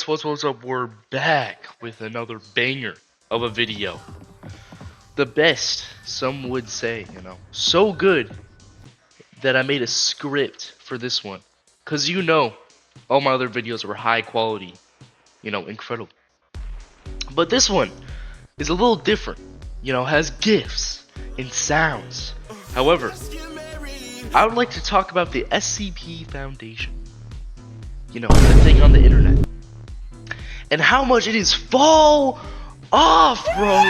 what's up? We're back with another banger of a video. The best, some would say, So good that I made a script for this one. Cause all my other videos were high quality, incredible. But this one is a little different, has GIFs and sounds. However, I would like to talk about the SCP Foundation. The thing on the internet. And how much it is fall off, bro.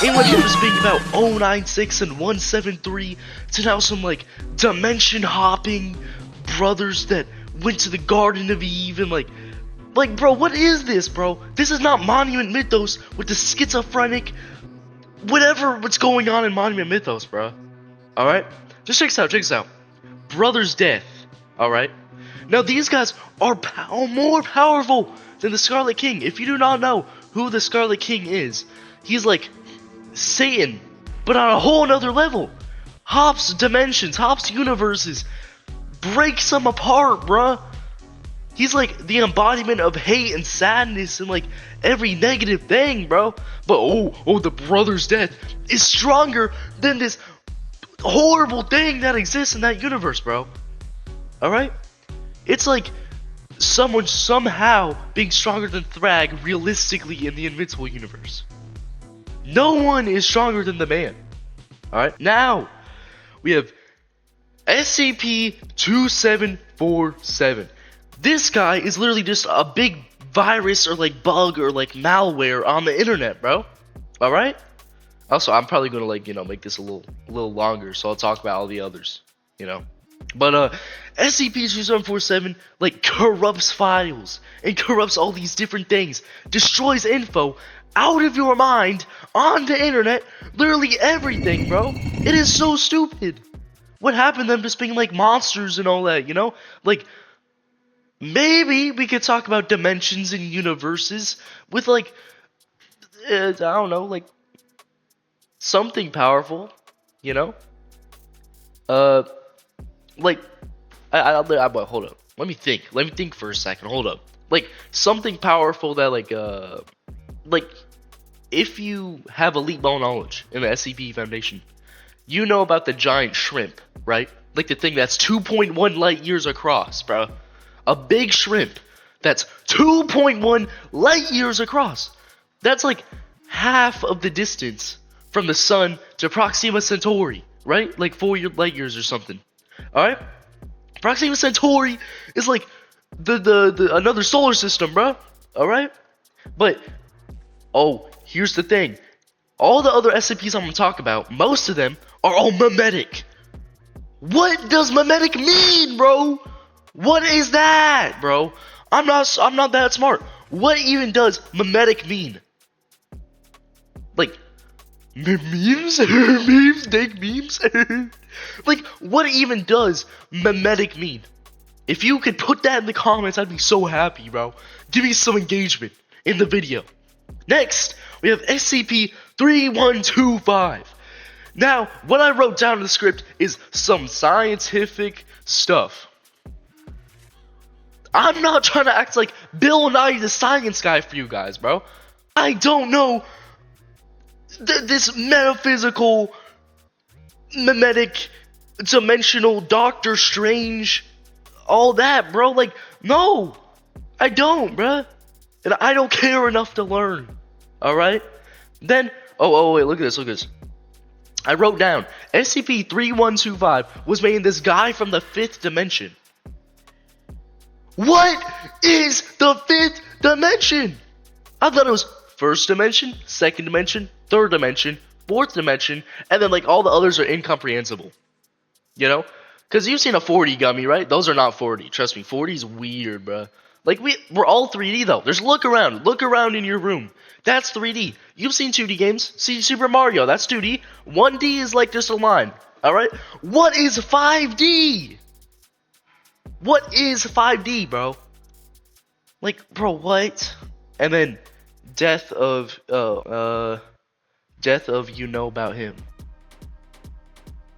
Ain't like it was being about 096 and 173 to now some like dimension hopping brothers that went to the Garden of Eve and like bro, what is this, bro? This is not Monument Mythos with the schizophrenic what's going on in Monument Mythos, bro. Alright? Just check this out. Brother's death. Alright? Now these guys are more powerful than the Scarlet King. If you do not know who the Scarlet King is, he's like Satan, but on a whole nother level. Hops dimensions, hops universes, breaks them apart, bruh. He's like the embodiment of hate and sadness and like every negative thing, bro. But the brother's death is stronger than this horrible thing that exists in that universe, bro. Alright? It's like someone somehow being stronger than Thrag realistically in the Invincible universe. No one is stronger than the man. Alright, now we have SCP-2747. This guy is literally just a big virus or like bug or like malware on the internet, bro. Alright? Also, I'm probably gonna make this a little longer, so I'll talk about all the others, But SCP-2747 corrupts files and corrupts all these different things, destroys info out of your mind on the internet, literally everything, bro. It is so stupid. What happened to them just being like monsters and all that, maybe we could talk about dimensions and universes with I don't know, something powerful, but hold up. Let me think for a second. Hold up. Something powerful that if you have elite bone knowledge in the SCP Foundation, you know about the giant shrimp, right? The thing that's 2.1 light years across, bro. A big shrimp that's 2.1 light years across. That's half of the distance from the sun to Proxima Centauri, right? 4 light years or something. Alright? Proxima Centauri is the another solar system, bro. Alright? But here's the thing. All the other SCPs I'm gonna talk about, most of them are all memetic. What does memetic mean, bro? What is that, bro? I'm not that smart. What even does memetic mean? Memes? Memes? Dank memes? What even does memetic mean? If you could put that in the comments, I'd be so happy, bro. Give me some engagement in the video. Next, we have SCP-3125. Now, what I wrote down in the script is some scientific stuff. I'm not trying to act like Bill Nye the Science Guy for you guys, bro. I don't know this metaphysical, memetic, dimensional, Doctor Strange, all that, bro. No, I don't, bro. And I don't care enough to learn. Alright? Then, wait, look at this. I wrote down, SCP-3125 was made in this guy from the 5th dimension. What is the 5th dimension? I thought it was 1st dimension, 2nd dimension, 3rd dimension, 4th dimension, and then all the others are incomprehensible. Because you've seen a 4D gummy, right? Those are not 4D. Trust me, 4D is weird, bruh. We're all 3D though. There's look around in your room. That's 3D. You've seen 2D games. See Super Mario, that's 2D. 1D is just a line. Alright? What is 5D? What is 5D, bro? Bro, what? And then death of you know about him.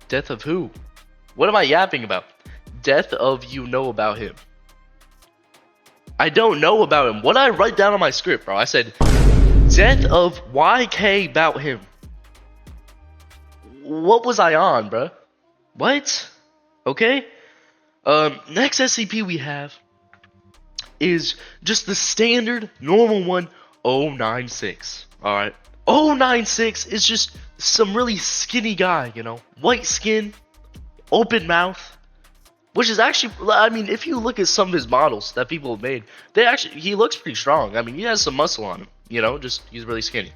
Death of who? What am I yapping about? Death of you know about him. I don't know about him. What I write down on my script, bro? I said, death of YK about him. What was I on, bro? What? Okay. Next SCP we have is just the standard normal one, 096. All right. 096 is just some really skinny guy, you know, white skin, open mouth, which is actually, I mean, if you look at some of his models that people have made, he looks pretty strong. I mean, he has some muscle on him, you know, just he's really skinny.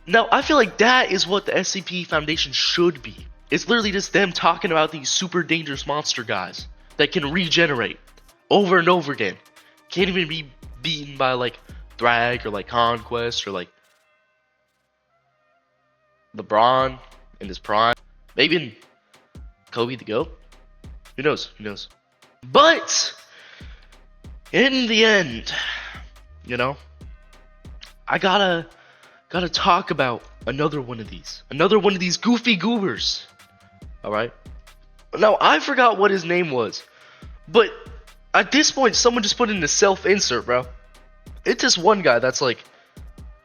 Now, I feel like that is what the SCP Foundation should be. It's literally just them talking about these super dangerous monster guys that can regenerate over and over again. Can't even be beaten by like Thrag or like Conquest or like LeBron in his prime. Maybe in Kobe the GOAT. Who knows? Who knows? But in the end, you know, I gotta talk about another one of these goofy goobers. All right. Now I forgot what his name was, but at this point, someone just put in a self-insert, bro. It's this one guy that's like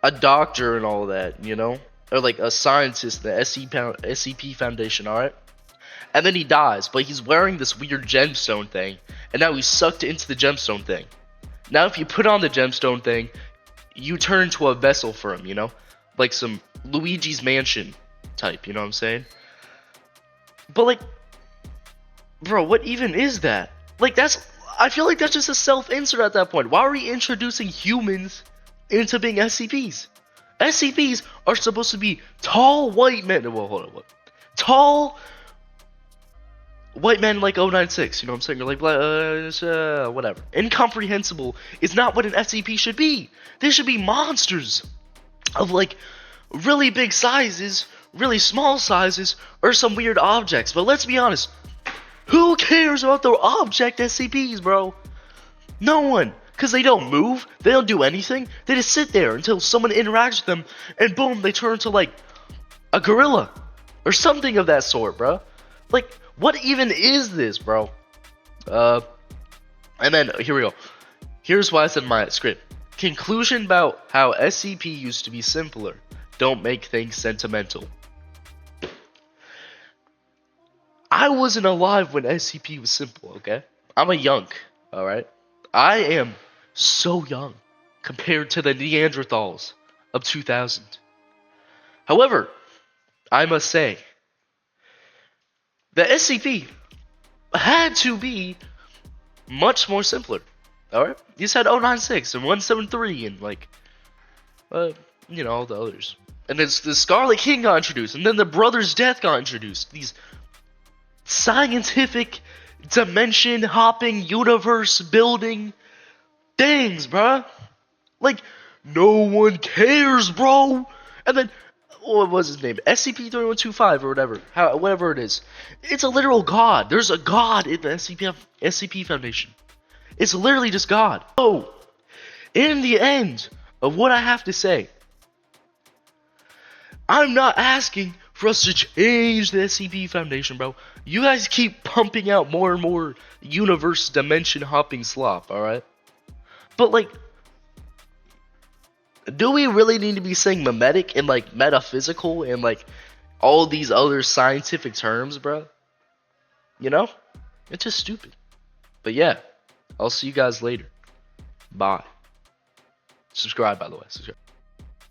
a doctor and all that, you know, or like a scientist, the SCP Foundation, all right. And then he dies, but he's wearing this weird gemstone thing, and now he's sucked into the gemstone thing. Now, if you put on the gemstone thing, you turn into a vessel for him, you know, like some Luigi's Mansion type, you know what I'm saying? But like, bro, what even is that? Like, I feel like that's just a self-insert at that point. Why are we introducing humans into being SCPs? SCPs are supposed to be tall white men. Well, hold on, what? Tall white men like 096, you know what I'm saying? Or like, whatever. Incomprehensible is not what an SCP should be. They should be monsters of like really big sizes, really small sizes, or some weird objects. But let's be honest, who cares about the object SCPs, bro? No one. Because they don't move, they don't do anything. They just sit there until someone interacts with them, and boom, they turn into like a gorilla or something of that sort, bro. Like, what even is this, bro? And then here we go. Here's what I said in my script. Conclusion about how SCP used to be simpler. Don't make things sentimental. I wasn't alive when SCP was simple, okay? I'm a young, alright? I am so young compared to the Neanderthals of 2000. However, I must say, the SCP had to be much more simpler, alright? You said 096 and 173 and like, you know, all the others. And then the Scarlet King got introduced, and then the Brother's Death got introduced. These scientific, dimension-hopping, universe-building things, bruh. Like, no one cares, bro. And then, what was his name? SCP-3125 or whatever. Whatever it is. It's a literal god. There's a god in the SCP Foundation. It's literally just God. So, in the end of what I have to say, I'm not asking for us to change the SCP Foundation, bro. You guys keep pumping out more and more universe dimension hopping slop, alright? But like, do we really need to be saying memetic and like metaphysical and like all these other scientific terms, bro? You know? It's just stupid. But yeah, I'll see you guys later. Bye. Subscribe, by the way. Subscribe.